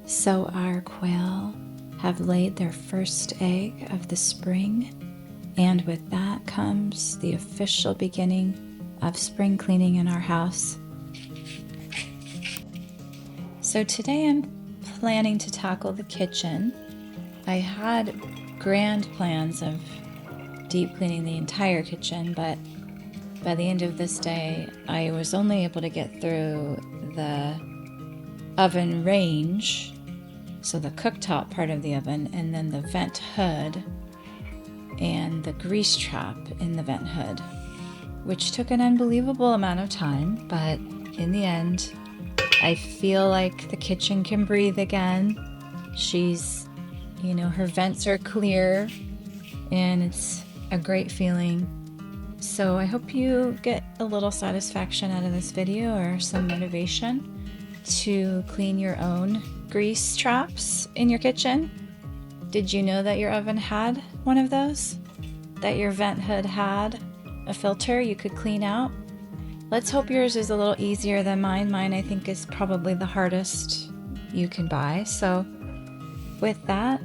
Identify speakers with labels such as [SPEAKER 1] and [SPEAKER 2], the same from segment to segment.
[SPEAKER 1] So our quail have laid their first egg of the spring, and with that comes the official beginning of spring cleaning in our house. So today I'm planning to tackle the kitchen. I had grand plans of deep cleaning the entire kitchen, but by the end of this day, I was only able to get through the oven range, so the cooktop part of the oven, and then the vent hood and the grease trap in the vent hood, which took an unbelievable amount of time, but in the end, I feel like the kitchen can breathe again. She's, her vents are clear, and it's a great feeling. So I hope you get a little satisfaction out of this video, or some motivation to clean your own grease traps in your kitchen. Did you know that your oven had one of those? That your vent hood had a filter you could clean out? Let's hope yours is a little easier than mine. Mine, I think, is probably the hardest you can buy. So with that,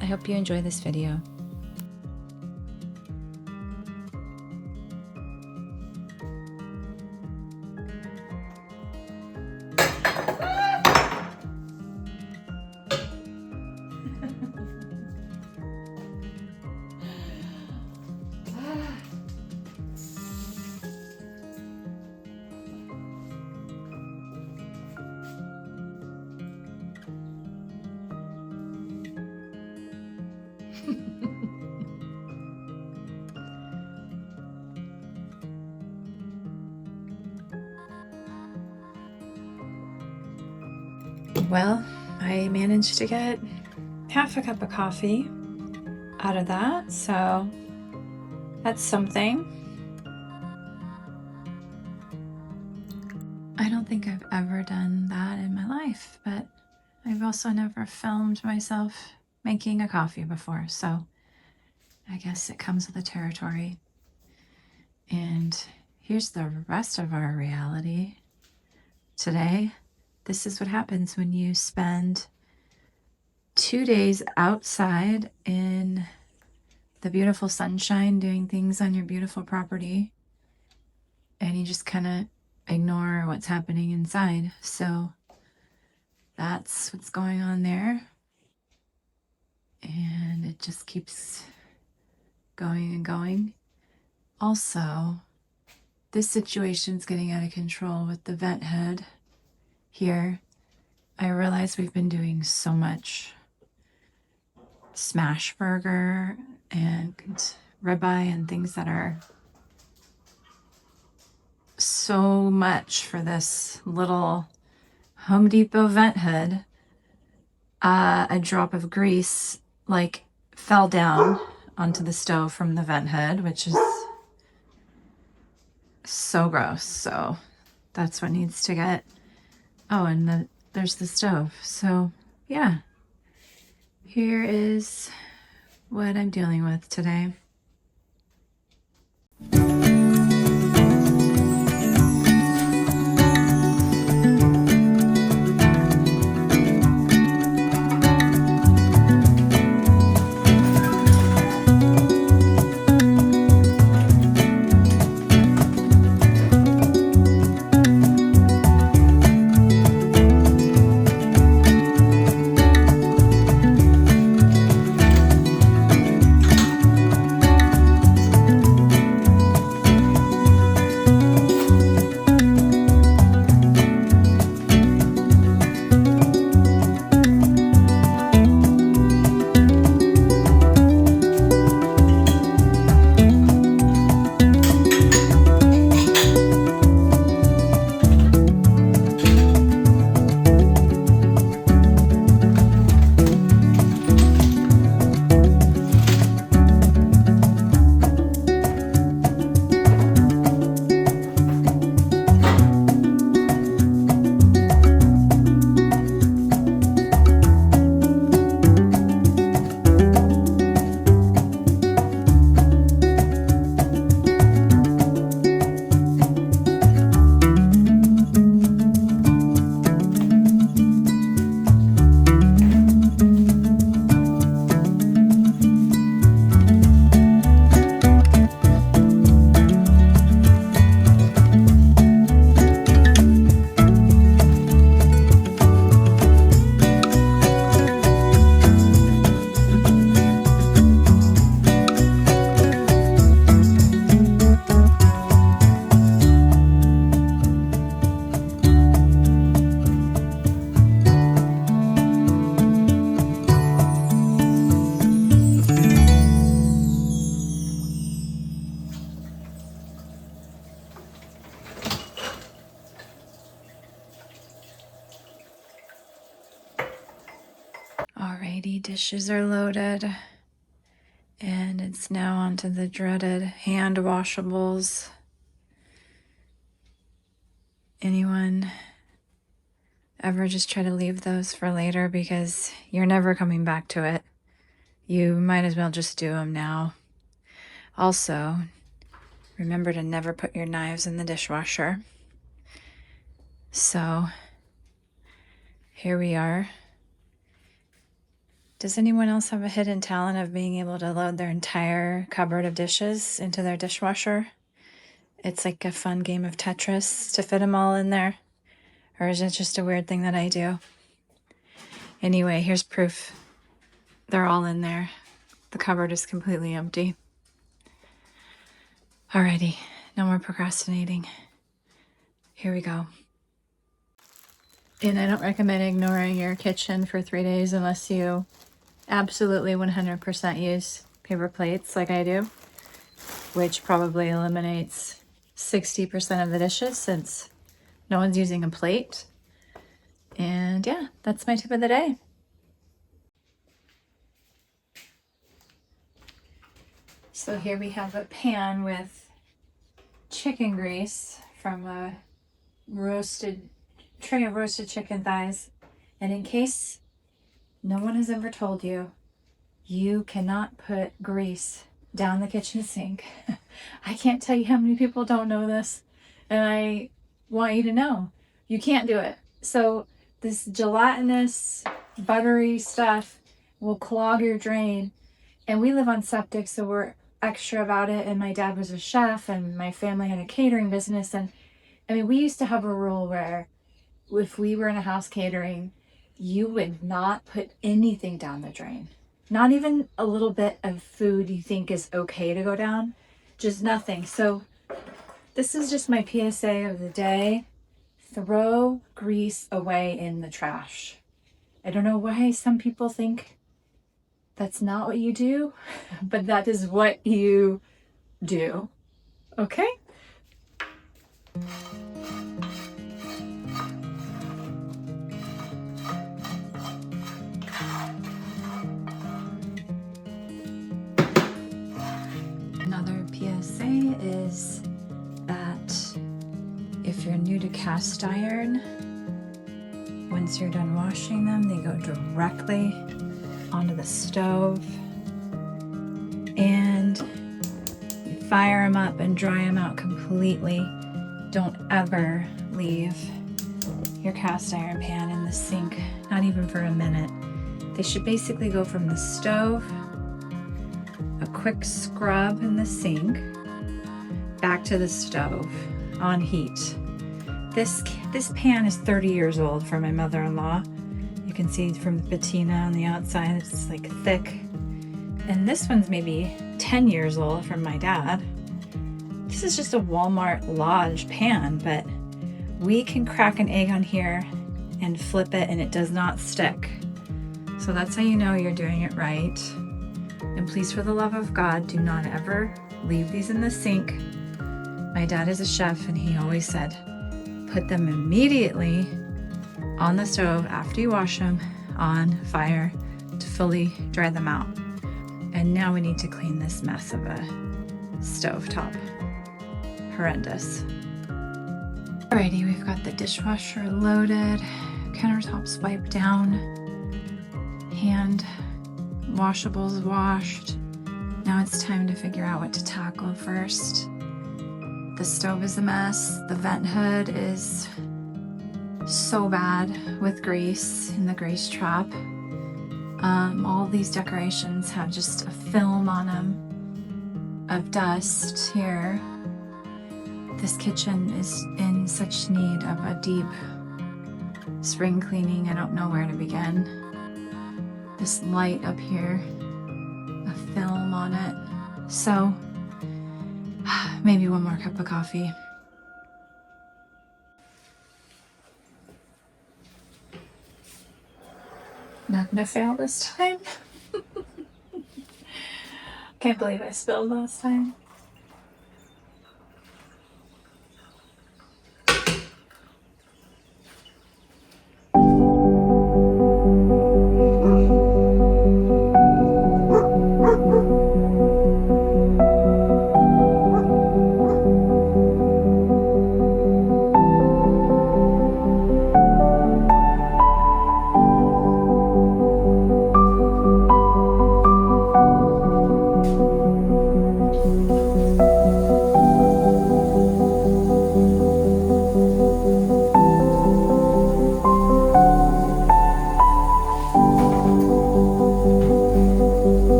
[SPEAKER 1] I hope you enjoy this video. Well, I managed to get half a cup of coffee out of that, so that's something. I don't think I've ever done that in my life, but I've also never filmed myself making a coffee before, so I guess it comes with the territory. And here's the rest of our reality today. This is what happens when you spend 2 days outside in the beautiful sunshine doing things on your beautiful property, and you just kind of ignore what's happening inside. So that's what's going on there. And it just keeps going and going. Also, this situation's getting out of control with the vent hood here. I realize we've been doing so much smash burger and ribeye and things that are so much for this little Home Depot vent hood. A drop of grease fell down onto the stove from the vent hood, which is so gross. So that's what needs to get. Oh, and there's the stove. So yeah, here is what I'm dealing with today. Alrighty, dishes are loaded. And it's now onto the dreaded hand washables. Anyone ever just try to leave those for later because you're never coming back to it? You might as well just do them now. Also, remember to never put your knives in the dishwasher. So, here we are. Does anyone else have a hidden talent of being able to load their entire cupboard of dishes into their dishwasher? It's like a fun game of Tetris to fit them all in there. Or is it just a weird thing that I do? Anyway, here's proof. They're all in there. The cupboard is completely empty. Alrighty, no more procrastinating. Here we go. And I don't recommend ignoring your kitchen for 3 days unless you absolutely 100% use paper plates like I do, which probably eliminates 60% of the dishes since no one's using a plate. And yeah, that's my tip of the day. So here we have a pan with chicken grease from a tray of roasted chicken thighs. And in case no one has ever told you, you cannot put grease down the kitchen sink. I can't tell you how many people don't know this, and I want you to know you can't do it. So this gelatinous, buttery stuff will clog your drain, and we live on septic, so we're extra about it. And my dad was a chef, and my family had a catering business, and I mean, we used to have a rule where if we were in a house catering, you would not put anything down the drain. Not even a little bit of food you think is okay to go down. Just nothing. So this is just my PSA of the day. Throw grease away in the trash. I don't know why some people think that's not what you do, but that is what you do. Okay? Another PSA is that if you're new to cast iron, once you're done washing them, they go directly onto the stove, and you fire them up and dry them out completely. Don't ever leave your cast iron pan in the sink, not even for a minute. They should basically go from the stove, a quick scrub in the sink, back to the stove on heat. This pan is 30 years old from my mother-in-law. You can see from the patina on the outside, it's like thick. And this one's maybe 10 years old from my dad. This is just a Walmart Lodge pan, but we can crack an egg on here and flip it and it does not stick. So that's how you know you're doing it right. And please, for the love of God, do not ever leave these in the sink. My dad is a chef and he always said, put them immediately on the stove after you wash them on fire to fully dry them out. And now we need to clean this mess of a stovetop. Horrendous. Alrighty, we've got the dishwasher loaded, countertops wiped down, hand washables washed. Now it's time to figure out what to tackle first. The stove is a mess. The vent hood is so bad with grease in the grease trap. All these decorations have just a film on them of dust here. This kitchen is in such need of a deep spring cleaning. I don't know where to begin. This light up here, a film on it. So maybe one more cup of coffee. Not gonna fail this time. Can't believe I spilled last time.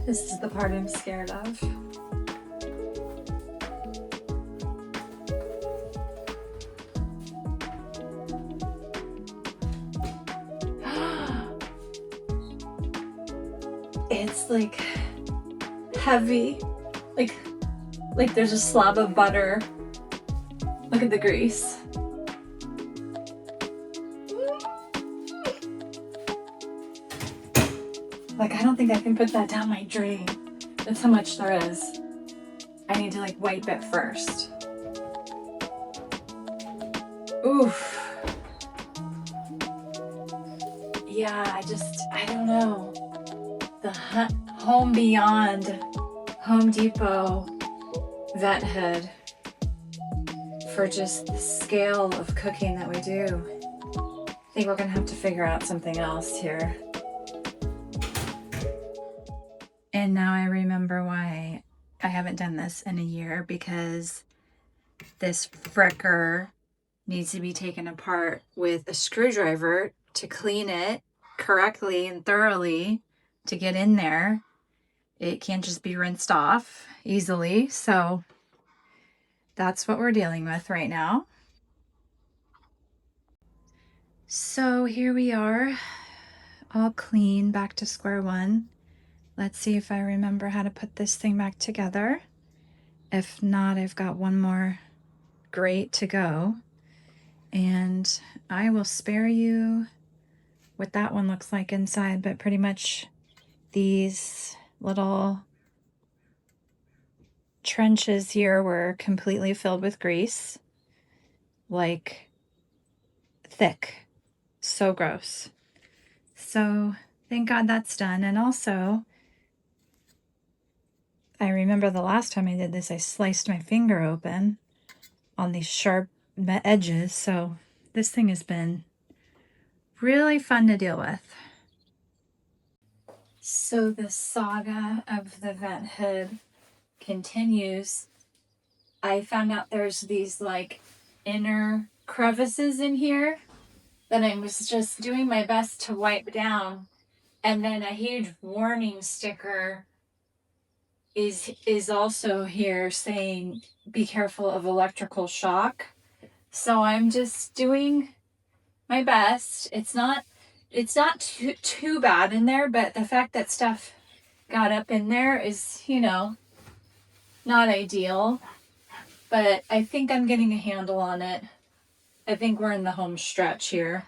[SPEAKER 1] This is the part I'm scared of. It's like heavy, like there's a slab of butter. Look at the grease. Like, I don't think I can put that down my drain. That's how much there is. I need to like wipe it first. Oof. Yeah, I don't know. The Home Beyond Home Depot vent hood for just the scale of cooking that we do. I think we're gonna have to figure out something else here. And now I remember why I haven't done this in a year, because this fricker needs to be taken apart with a screwdriver to clean it correctly and thoroughly to get in there. It can't just be rinsed off easily. So that's what we're dealing with right now. So here we are, all clean, back to square one. Let's see if I remember how to put this thing back together. If not, I've got one more grate to go. And I will spare you what that one looks like inside, but pretty much these little trenches here were completely filled with grease, like thick. So gross. So thank God that's done. And also, I remember the last time I did this, I sliced my finger open on these sharp edges. So this thing has been really fun to deal with. So the saga of the vent hood continues. I found out there's these like inner crevices in here that I was just doing my best to wipe down, and then a huge warning sticker is also here saying be careful of electrical shock. So I'm just doing my best. It's not too bad in there, but the fact that stuff got up in there is, not ideal. But I think I'm getting a handle on it. I think we're in the home stretch here.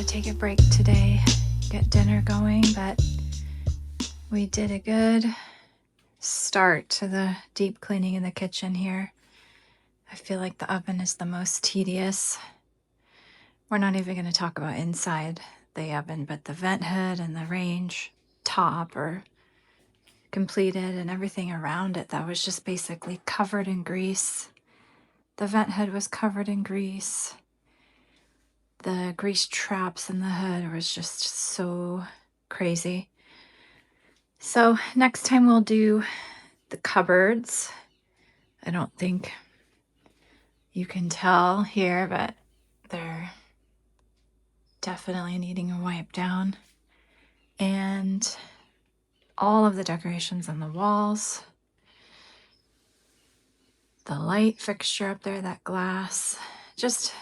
[SPEAKER 1] Take a break today, get dinner going, but we did a good start to the deep cleaning in the kitchen here. I feel like the oven is the most tedious. We're not even going to talk about inside the oven, but the vent hood and the range top are completed, and everything around it that was just basically covered in grease. The vent hood was covered in grease. the grease traps in the hood was just so crazy. So next time we'll do the cupboards. I don't think you can tell here, but they're definitely needing a wipe down. And all of the decorations on the walls. The light fixture up there, that glass. Just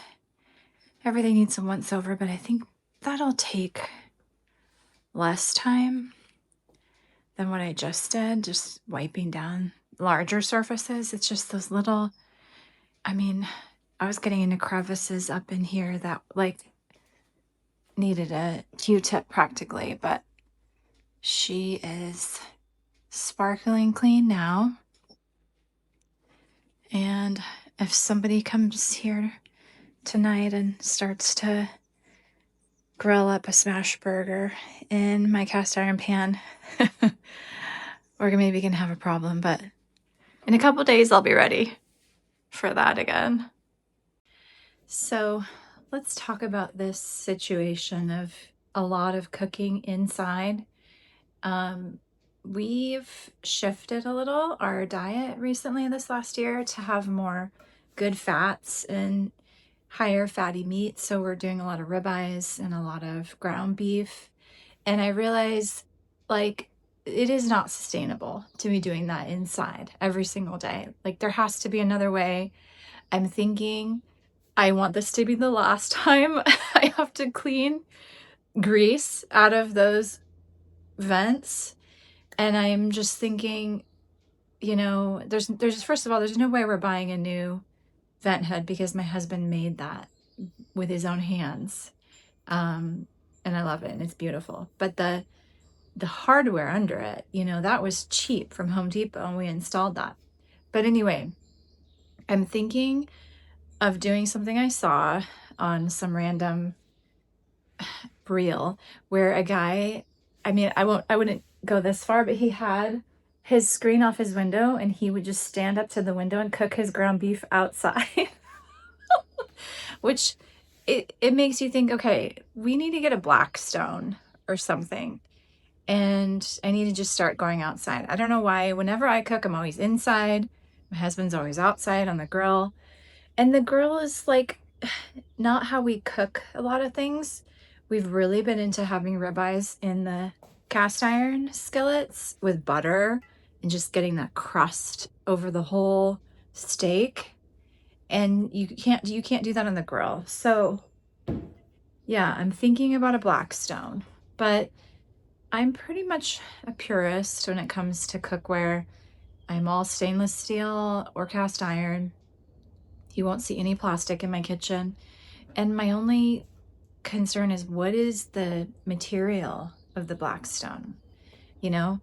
[SPEAKER 1] everything needs some once over, but I think that'll take less time than what I just did, just wiping down larger surfaces. It's just those little, I mean, I was getting into crevices up in here that like needed a Q-tip practically, but she is sparkling clean now. And if somebody comes here tonight and starts to grill up a smash burger in my cast iron pan, we're maybe gonna have a problem, but in a couple days I'll be ready for that again. So let's talk about this situation of a lot of cooking inside. We've shifted a little our diet recently this last year to have more good fats and higher fatty meats. So we're doing a lot of ribeyes and a lot of ground beef. And I realize like it is not sustainable to be doing that inside every single day. Like there has to be another way. I'm thinking I want this to be the last time I have to clean grease out of those vents. And I'm just thinking, you know, there's first of all, there's no way we're buying a new vent hood because my husband made that with his own hands. And I love it and it's beautiful. But the hardware under it, you know, that was cheap from Home Depot and we installed that. But anyway, I'm thinking of doing something I saw on some random reel where a guy, I mean, I wouldn't go this far, but he had his screen off his window and he would just stand up to the window and cook his ground beef outside. Which it makes you think, okay, we need to get a Blackstone or something. And I need to just start going outside. I don't know why. Whenever I cook, I'm always inside. My husband's always outside on the grill. And the grill is like not how we cook a lot of things. We've really been into having ribeyes in the cast iron skillets with butter and just getting that crust over the whole steak. And you can't do that on the grill. So yeah, I'm thinking about a Blackstone, but I'm pretty much a purist when it comes to cookware. I'm all stainless steel or cast iron. You won't see any plastic in my kitchen. And my only concern is what is the material of the Blackstone? You know,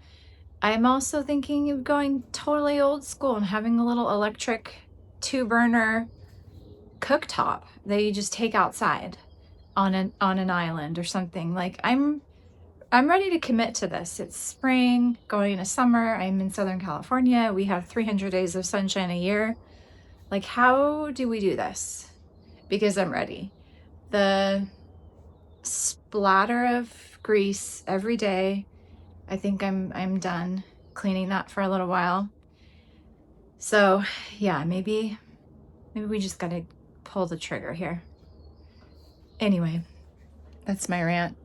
[SPEAKER 1] I'm also thinking of going totally old school and having a little electric 2-burner cooktop that you just take outside on an island or something. Like I'm ready to commit to this. It's spring, going into summer. I'm in Southern California. We have 300 days of sunshine a year. Like, how do we do this? Because I'm ready. The splatter of grease every day. I think I'm done cleaning that for a little while. So yeah, maybe we just gotta pull the trigger here. Anyway, that's my rant.